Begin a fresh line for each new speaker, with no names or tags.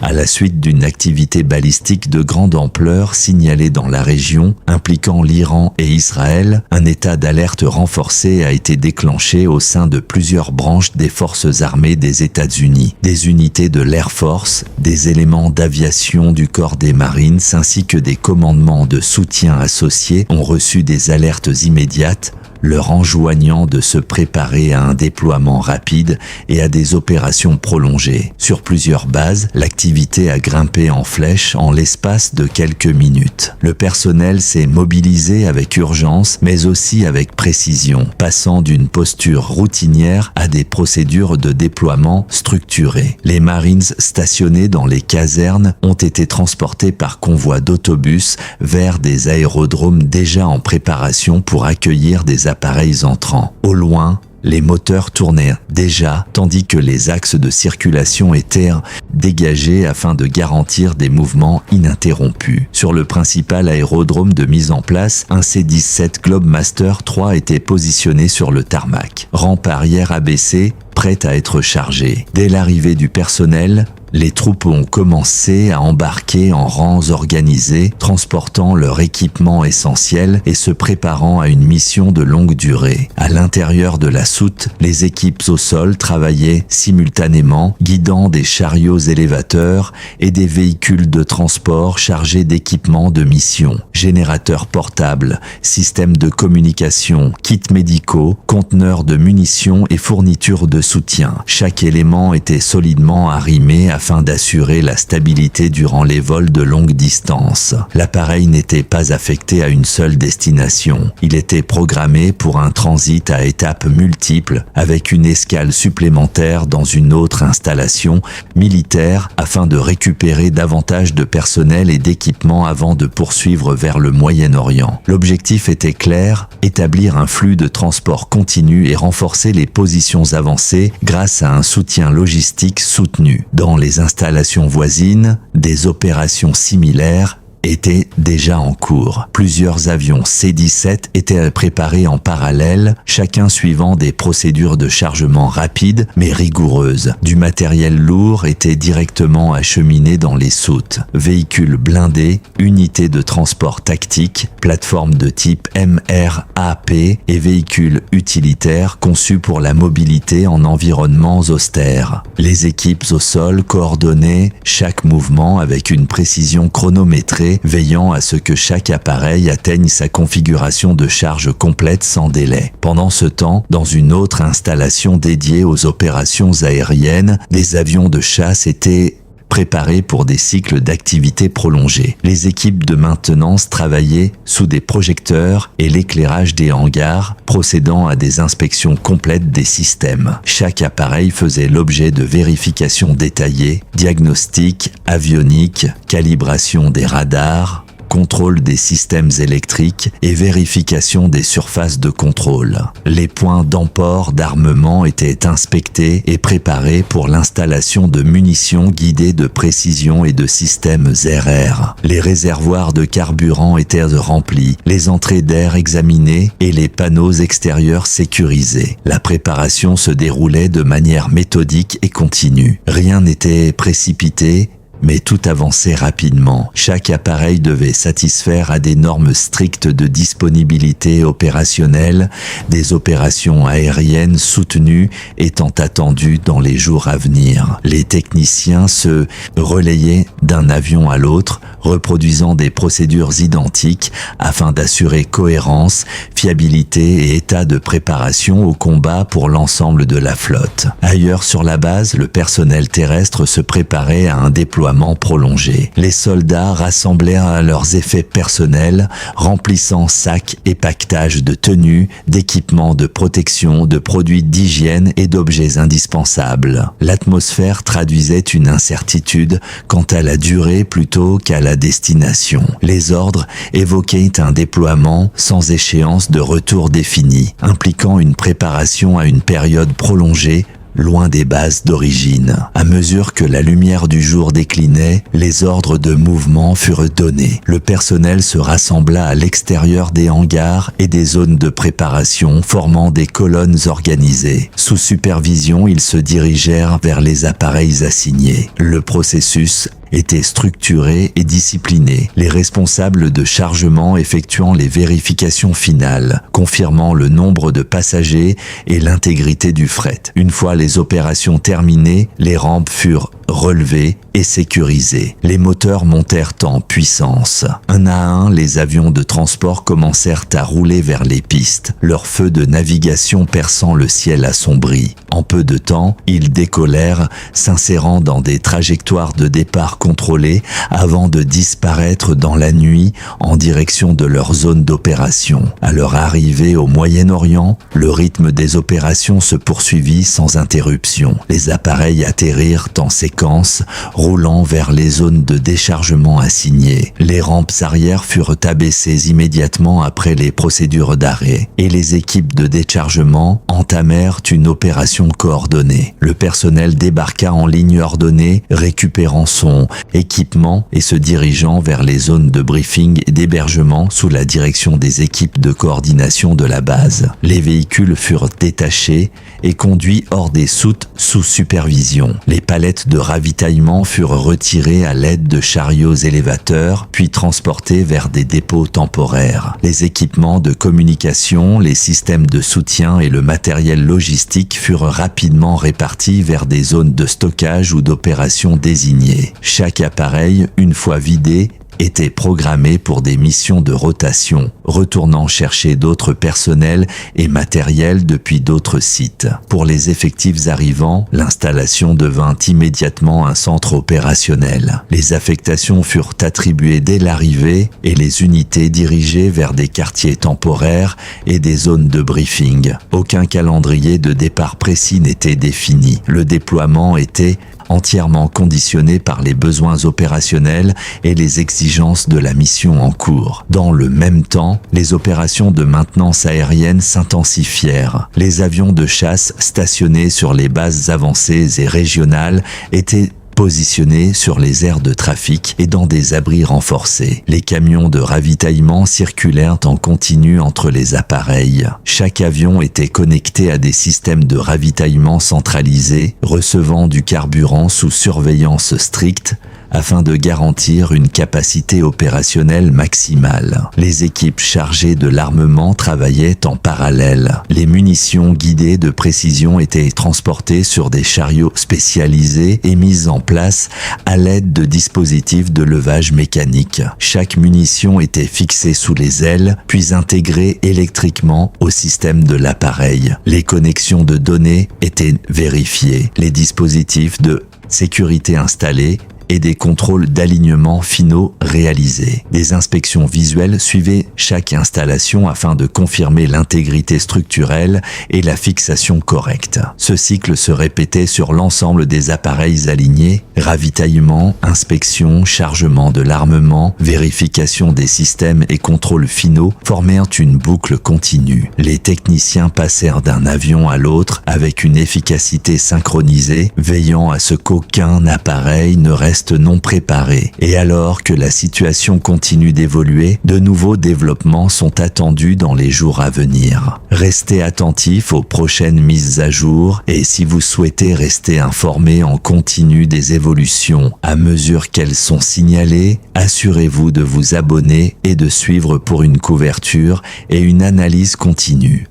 À la suite d'une activité balistique de grande ampleur signalée dans la région, impliquant l'Iran et Israël, un état d'alerte renforcé a été déclenché au sein de plusieurs branches des forces armées des États-Unis. Des unités de l'Air Force, des éléments d'aviation du corps des Marines ainsi que des commandements de soutien associés ont reçu des alertes immédiates, leur enjoignant de se préparer à un déploiement rapide et à des opérations prolongées. Sur plusieurs bases, l'activité a grimpé en flèche en l'espace de quelques minutes. Le personnel s'est mobilisé avec urgence, mais aussi avec précision, passant d'une posture routinière à des procédures de déploiement structurées. Les Marines stationnés dans les casernes ont été transportés par convoi d'autobus vers des aérodromes déjà en préparation pour accueillir des appareils entrants. Au loin, les moteurs tournaient déjà, tandis que les axes de circulation étaient dégagés afin de garantir des mouvements ininterrompus. Sur le principal aérodrome de mise en place, un C-17 Globemaster III était positionné sur le tarmac. Rampe arrière abaissée, prête à être chargée. Dès l'arrivée du personnel, les troupes ont commencé à embarquer en rangs organisés, transportant leur équipement essentiel et se préparant à une mission de longue durée. À l'intérieur de la soute, les équipes au sol travaillaient simultanément, guidant des chariots élévateurs et des véhicules de transport chargés d'équipements de mission, générateurs portables, systèmes de communication, kits médicaux, conteneurs de munitions et fournitures de soutien. Chaque élément était solidement arrimé afin d'assurer la stabilité durant les vols de longue distance. L'appareil n'était pas affecté à une seule destination. Il était programmé pour un transit à étapes multiples avec une escale supplémentaire dans une autre installation militaire afin de récupérer davantage de personnel et d'équipement avant de poursuivre vers le Moyen-Orient. L'objectif était clair, établir un flux de transport continu et renforcer les positions avancées grâce à un soutien logistique soutenu. Dans les installations voisines, des opérations similaires étaient déjà en cours. Plusieurs avions C-17 étaient préparés en parallèle, chacun suivant des procédures de chargement rapides mais rigoureuses. Du matériel lourd était directement acheminé dans les soutes. Véhicules blindés, unités de transport tactique, plateformes de type MRAP et véhicules utilitaires conçus pour la mobilité en environnements austères. Les équipes au sol coordonnaient chaque mouvement avec une précision chronométrée, veillant à ce que chaque appareil atteigne sa configuration de charge complète sans délai. Pendant ce temps, dans une autre installation dédiée aux opérations aériennes, des avions de chasse étaient préparés pour des cycles d'activité prolongés. Les équipes de maintenance travaillaient sous des projecteurs et l'éclairage des hangars, procédant à des inspections complètes des systèmes. Chaque appareil faisait l'objet de vérifications détaillées, diagnostics, avioniques, calibration des radars, contrôle des systèmes électriques et vérification des surfaces de contrôle. Les points d'emport d'armement étaient inspectés et préparés pour l'installation de munitions guidées de précision et de systèmes RR. Les réservoirs de carburant étaient remplis, les entrées d'air examinées et les panneaux extérieurs sécurisés. La préparation se déroulait de manière méthodique et continue. Rien n'était précipité, mais tout avançait rapidement. Chaque appareil devait satisfaire à des normes strictes de disponibilité opérationnelle, des opérations aériennes soutenues étant attendues dans les jours à venir. Les techniciens se relayaient d'un avion à l'autre, reproduisant des procédures identiques afin d'assurer cohérence, fiabilité et état de préparation au combat pour l'ensemble de la flotte. Ailleurs sur la base, le personnel terrestre se préparait à un déploiement prolongé. Les soldats rassemblèrent leurs effets personnels, remplissant sacs et paquetages de tenues, d'équipements de protection, de produits d'hygiène et d'objets indispensables. L'atmosphère traduisait une incertitude quant à la durée plutôt qu'à la destination. Les ordres évoquaient un déploiement sans échéance de retour définie, impliquant une préparation à une période prolongée loin des bases d'origine. À mesure que la lumière du jour déclinait, les ordres de mouvement furent donnés. Le personnel se rassembla à l'extérieur des hangars et des zones de préparation formant des colonnes organisées. Sous supervision, ils se dirigèrent vers les appareils assignés. Le processus était structuré et discipliné, les responsables de chargement effectuant les vérifications finales, confirmant le nombre de passagers et l'intégrité du fret. Une fois les opérations terminées, les rampes furent relevées et sécurisées. Les moteurs montèrent en puissance. Un à un, les avions de transport commencèrent à rouler vers les pistes, leurs feux de navigation perçant le ciel assombri. En peu de temps, ils décollèrent, s'insérant dans des trajectoires de départ contrôlées avant de disparaître dans la nuit en direction de leur zone d'opération. À leur arrivée au Moyen-Orient, le rythme des opérations se poursuivit sans interruption. Les appareils atterrirent en séquence, roulant vers les zones de déchargement assignées. Les rampes arrière furent abaissées immédiatement après les procédures d'arrêt et les équipes de déchargement entamèrent une opération coordonnée. Le personnel débarqua en ligne ordonnée, récupérant son équipement et se dirigeant vers les zones de briefing et d'hébergement sous la direction des équipes de coordination de la base. Les véhicules furent détachés et conduits hors des soutes sous supervision. Les palettes de ravitaillement furent retirées à l'aide de chariots élévateurs, puis transportées vers des dépôts temporaires. Les équipements de communication, les systèmes de soutien et le matériel logistique furent rapidement répartis vers des zones de stockage ou d'opération désignées. Chaque appareil, une fois vidé, était programmé pour des missions de rotation, retournant chercher d'autres personnels et matériels depuis d'autres sites. Pour les effectifs arrivants, l'installation devint immédiatement un centre opérationnel. Les affectations furent attribuées dès l'arrivée et les unités dirigées vers des quartiers temporaires et des zones de briefing. Aucun calendrier de départ précis n'était défini. Le déploiement était entièrement conditionné par les besoins opérationnels et les exigences de la mission en cours. Dans le même temps, les opérations de maintenance aérienne s'intensifièrent. Les avions de chasse stationnés sur les bases avancées et régionales étaient positionnés sur les aires de trafic et dans des abris renforcés. Les camions de ravitaillement circulèrent en continu entre les appareils. Chaque avion était connecté à des systèmes de ravitaillement centralisés, recevant du carburant sous surveillance stricte, afin de garantir une capacité opérationnelle maximale. Les équipes chargées de l'armement travaillaient en parallèle. Les munitions guidées de précision étaient transportées sur des chariots spécialisés et mises en place à l'aide de dispositifs de levage mécanique. Chaque munition était fixée sous les ailes, puis intégrée électriquement au système de l'appareil. Les connexions de données étaient vérifiées, les dispositifs de sécurité installés et des contrôles d'alignement finaux réalisés. Des inspections visuelles suivaient chaque installation afin de confirmer l'intégrité structurelle et la fixation correcte. Ce cycle se répétait sur l'ensemble des appareils alignés: ravitaillement, inspection, chargement de l'armement, vérification des systèmes et contrôles finaux formèrent une boucle continue. Les techniciens passèrent d'un avion à l'autre avec une efficacité synchronisée, veillant à ce qu'aucun appareil ne reste non préparé. Et alors que la situation continue d'évoluer, de nouveaux développements sont attendus dans les jours à venir. Restez attentifs aux prochaines mises à jour et si vous souhaitez rester informé en continu des évolutions à mesure qu'elles sont signalées, assurez-vous de vous abonner et de suivre pour une couverture et une analyse continue.